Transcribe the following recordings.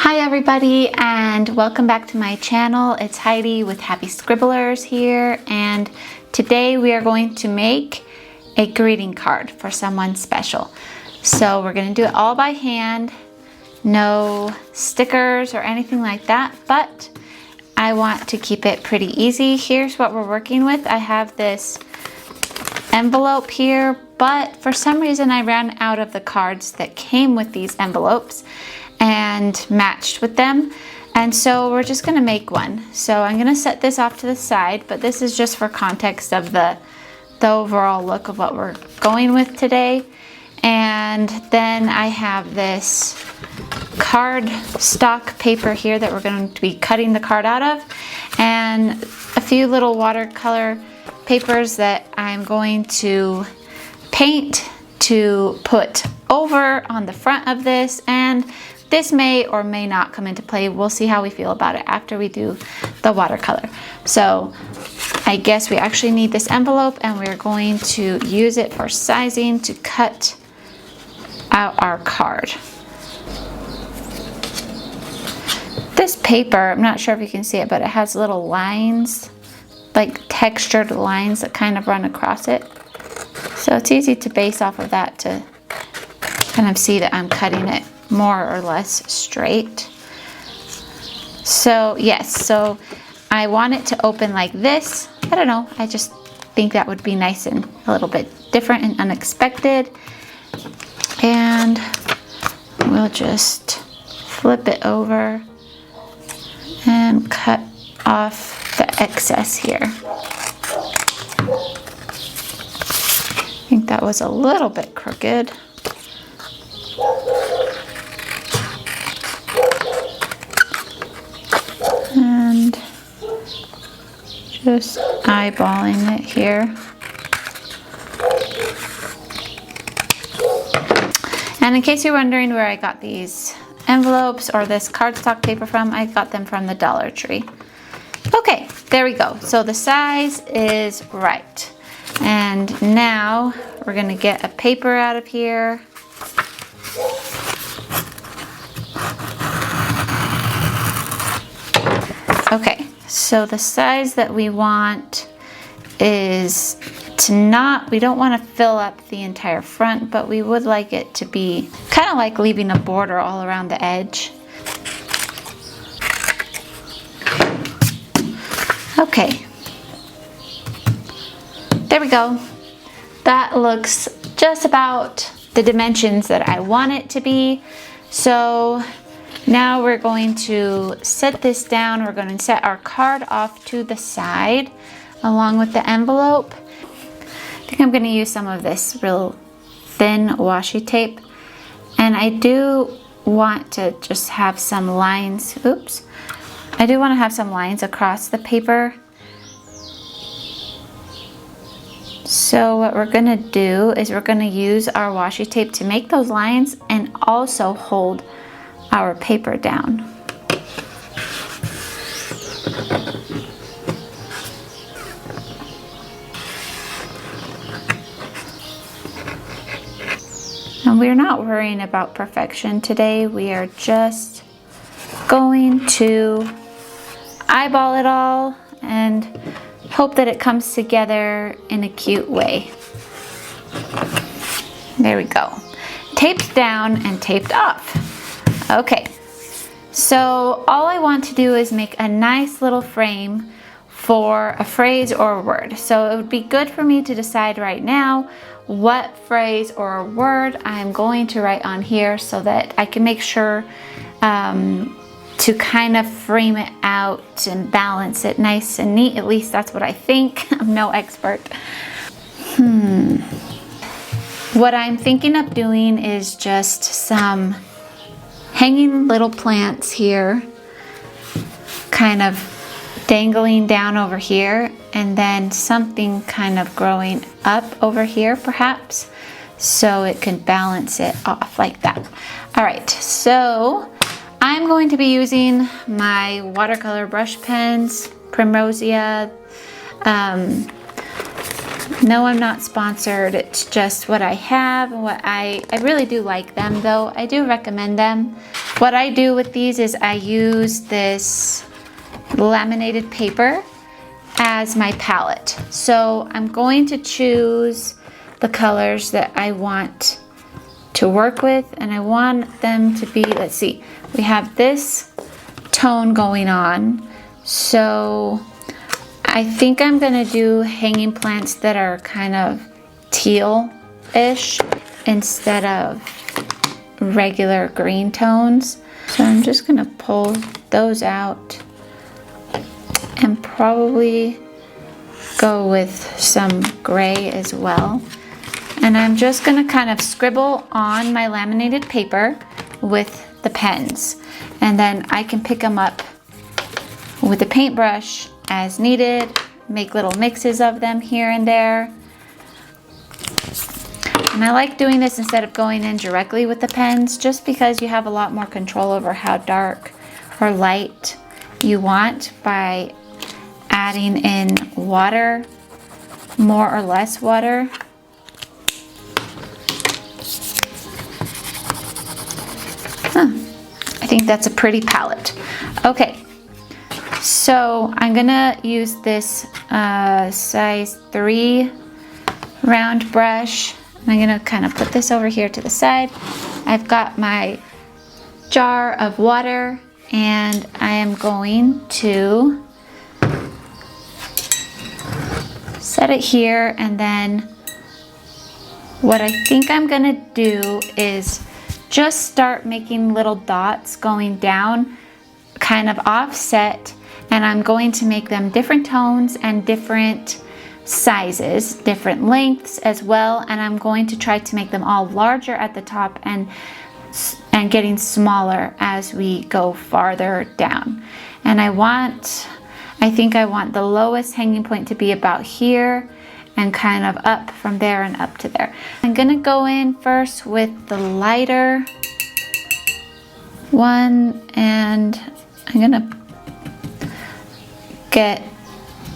Hi everybody, and welcome back to my channel. It's Heidi with Happy Scribblers here, and today we are going to make a greeting card for someone special. So we're going to do it all by hand, no stickers or anything like that, but I want to keep it pretty easy. Here's what we're working with. I have this envelope here, but for some reason I ran out of the cards that came with these envelopes and matched with them, and so we're just going to make one. So I'm going to set this off to the side, but this is just for context of the overall look of what we're going with today. And then I have this card stock paper here that we're going to be cutting the card out of, and a few little watercolor papers that I'm going to paint to put over on the front of this, and this may or may not come into play. We'll see how we feel about it after we do the watercolor. So I guess we actually need this envelope, and we're going to use it for sizing to cut out our card. This paper, I'm not sure if you can see it, but it has little lines, like textured lines that kind of run across it. So it's easy to base off of that to kind of see that I'm cutting it more or less straight. So yes, so I want it to open like this. I don't know, I just think that would be nice and a little bit different and unexpected. And we'll just flip it over and cut off the excess here. I think that was a little bit crooked. And just eyeballing it here. And in case you're wondering where I got these envelopes or this cardstock paper from, I got them from the Dollar Tree. Okay, there we go. So the size is right. And now we're gonna get a paper out of here. Okay, so the size that we want is we don't want to fill up the entire front, but we would like it to be kind of like leaving a border all around the edge. Okay, there we go. That looks just about the dimensions that I want it to be. So now we're going to set this down. We're going to set our card off to the side along with the envelope. I think I'm going to use some of this real thin washi tape, and I do want to just have some lines. Oops. I do want to have some lines across the paper. So what we're going to do is we're going to use our washi tape to make those lines and also hold our paper down. And we're not worrying about perfection today. We are just going to eyeball it all and hope that it comes together in a cute way. There we go. Taped down and taped off. Okay, so all I want to do is make a nice little frame for a phrase or a word. So it would be good for me to decide right now what phrase or word I'm going to write on here so that I can make sure to kind of frame it out and balance it nice and neat. At least that's what I think. I'm no expert. What I'm thinking of doing is just some hanging little plants here, kind of dangling down over here, and then something kind of growing up over here perhaps, so it can balance it off like that. All right, so I'm going to be using my watercolor brush pens, Primrosea. No, I'm not sponsored. It's just what I have and what I really do like them though. I do recommend them. What I do with these is I use this laminated paper as my palette. So I'm going to choose the colors that I want to work with, and I want them to be, let's see, we have this tone going on. So I think I'm gonna do hanging plants that are kind of teal-ish instead of regular green tones. So I'm just gonna pull those out and probably go with some gray as well. And I'm just gonna kind of scribble on my laminated paper with the pens. And then I can pick them up with a paintbrush as needed, make little mixes of them here and there. And I like doing this instead of going in directly with the pens, just because you have a lot more control over how dark or light you want by adding in water, more or less water. I think that's a pretty palette. Okay, so I'm gonna use this size 3 round brush. I'm gonna kind of put this over here to the side. I've got my jar of water, and I am going to set it here, and then what I think I'm gonna do is just start making little dots going down, kind of offset, and I'm going to make them different tones and different sizes, different lengths as well, and I'm going to try to make them all larger at the top and getting smaller as we go farther down. And I think I want the lowest hanging point to be about here and kind of up from there and up to there. I'm gonna go in first with the lighter one, and I'm gonna get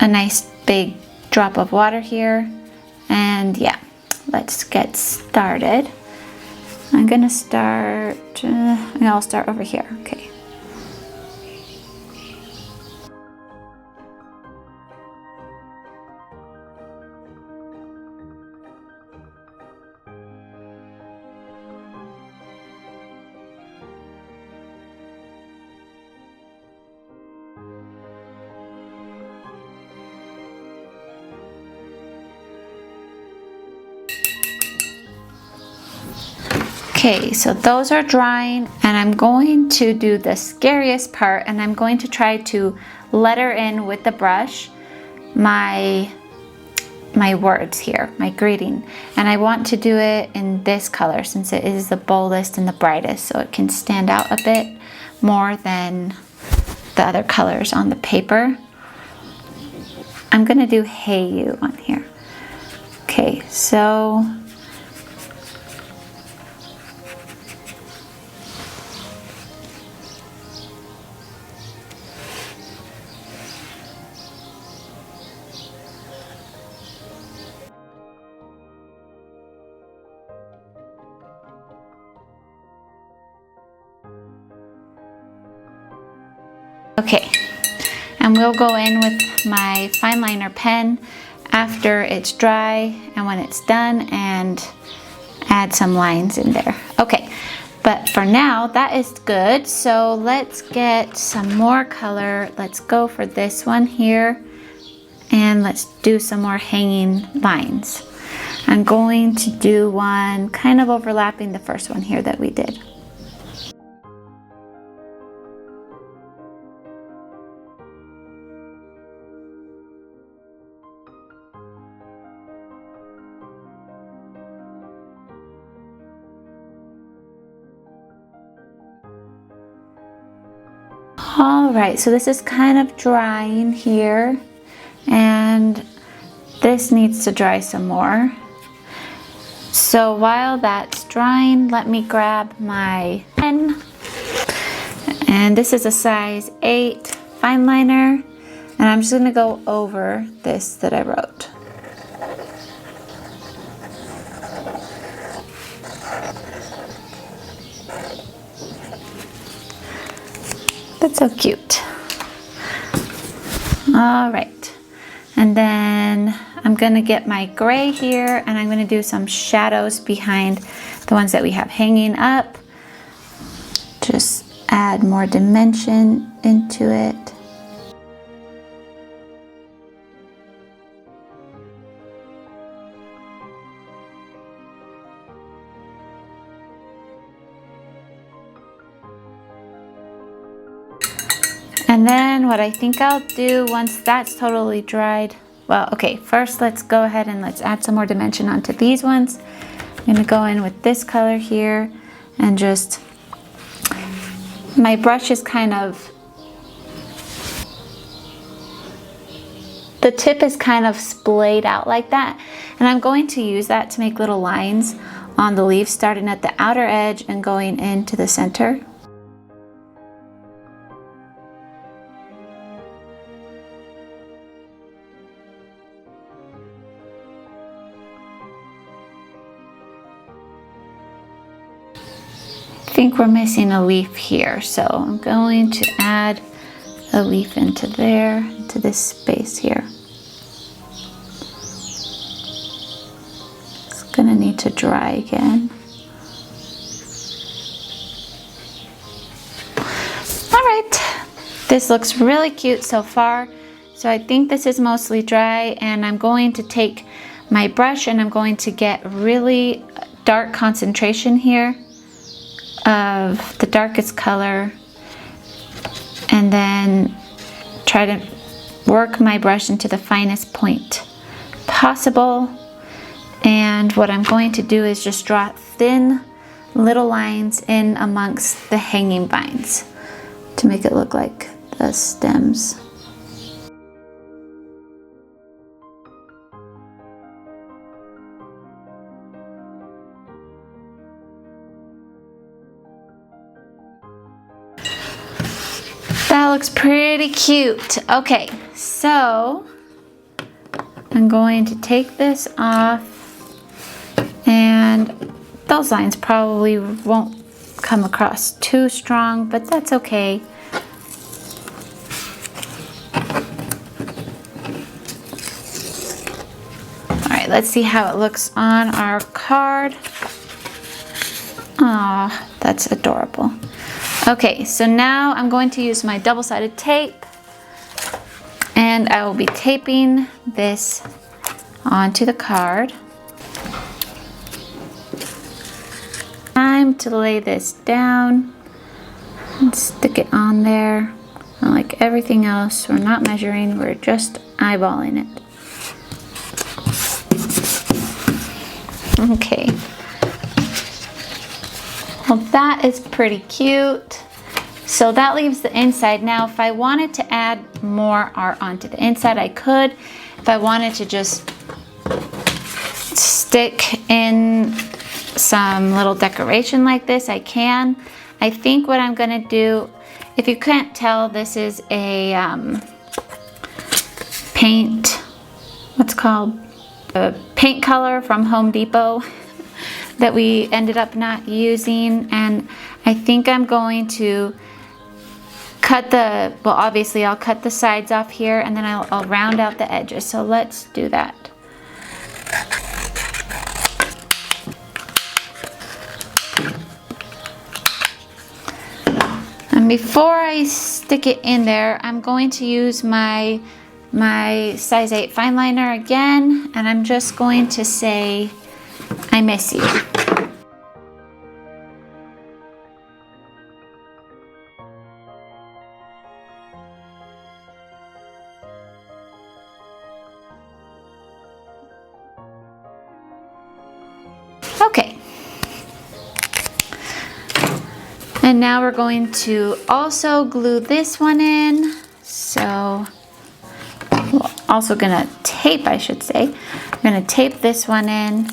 a nice big drop of water here. And yeah, let's get started. I'm gonna start, I'll start over here, okay. Okay, so those are drying, and I'm going to do the scariest part, and I'm going to try to letter in with the brush my words here, my greeting. And I want to do it in this color since it is the boldest and the brightest, so it can stand out a bit more than the other colors on the paper. I'm gonna do "Hey You" on here. Okay, so okay, and we'll go in with my fine liner pen after it's dry and when it's done, and add some lines in there. Okay, but for now that is good. So let's get some more color. Let's go for this one here, and let's do some more hanging lines. I'm going to do one kind of overlapping the first one here that we did. All right, so this is kind of drying here, and this needs to dry some more. So while that's drying, let me grab my pen, and this is a size 8 fine liner, and I'm just gonna go over this that I wrote. That's so cute. All right, and then I'm gonna get my gray here and I'm gonna do some shadows behind the ones that we have hanging up. Just add more dimension into it. And then what I think I'll do once that's totally dried, well, okay, first let's go ahead and let's add some more dimension onto these ones. I'm gonna go in with this color here and just, my brush is kind of, the tip is kind of splayed out like that. And I'm going to use that to make little lines on the leaves starting at the outer edge and going into the center. I think we're missing a leaf here, so I'm going to add a leaf into there, into this space here. It's gonna need to dry again. All right, this looks really cute so far. So I think this is mostly dry, and I'm going to take my brush and I'm going to get really dark concentration here of the darkest color, and then try to work my brush into the finest point possible. And what I'm going to do is just draw thin little lines in amongst the hanging vines to make it look like the stems. That looks pretty cute. Okay, so I'm going to take this off, and those lines probably won't come across too strong, but that's okay. All right, let's see how it looks on our card. Aw, that's adorable. Okay, so now I'm going to use my double-sided tape, and I will be taping this onto the card. Time to lay this down and stick it on there. And like everything else, we're not measuring, we're just eyeballing it. Okay. Well, that is pretty cute. So that leaves the inside. Now, if I wanted to add more art onto the inside, I could. If I wanted to just stick in some little decoration like this, I can. I think what I'm gonna do, if you can't tell, this is a paint, what's called? A paint color from Home Depot that we ended up not using, and I think I'm going to cut the, well, obviously I'll cut the sides off here, and then I'll round out the edges. So let's do that. And before I stick it in there, I'm going to use my size 8 fine liner again, and I'm just going to say, I miss you. Okay. And now we're going to also glue this one in. So, we're also gonna tape, I should say. I'm gonna tape this one in.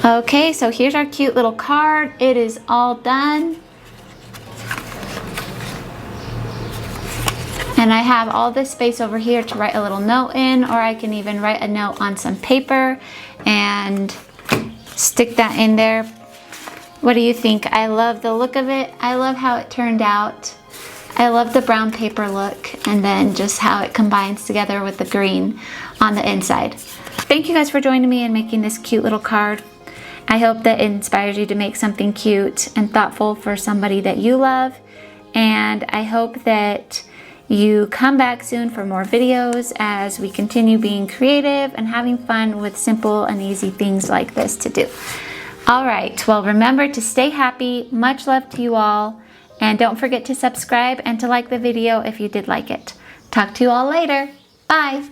Okay, so here's our cute little card. It is all done. And I have all this space over here to write a little note in, or I can even write a note on some paper and stick that in there. What do you think? I love the look of it. I love how it turned out. I love the brown paper look, and then just how it combines together with the green on the inside. Thank you guys for joining me in making this cute little card. I hope that it inspires you to make something cute and thoughtful for somebody that you love. And I hope that you come back soon for more videos as we continue being creative and having fun with simple and easy things like this to do. All right, well, remember to stay happy. Much love to you all. And don't forget to subscribe and to like the video if you did like it. Talk to you all later. Bye.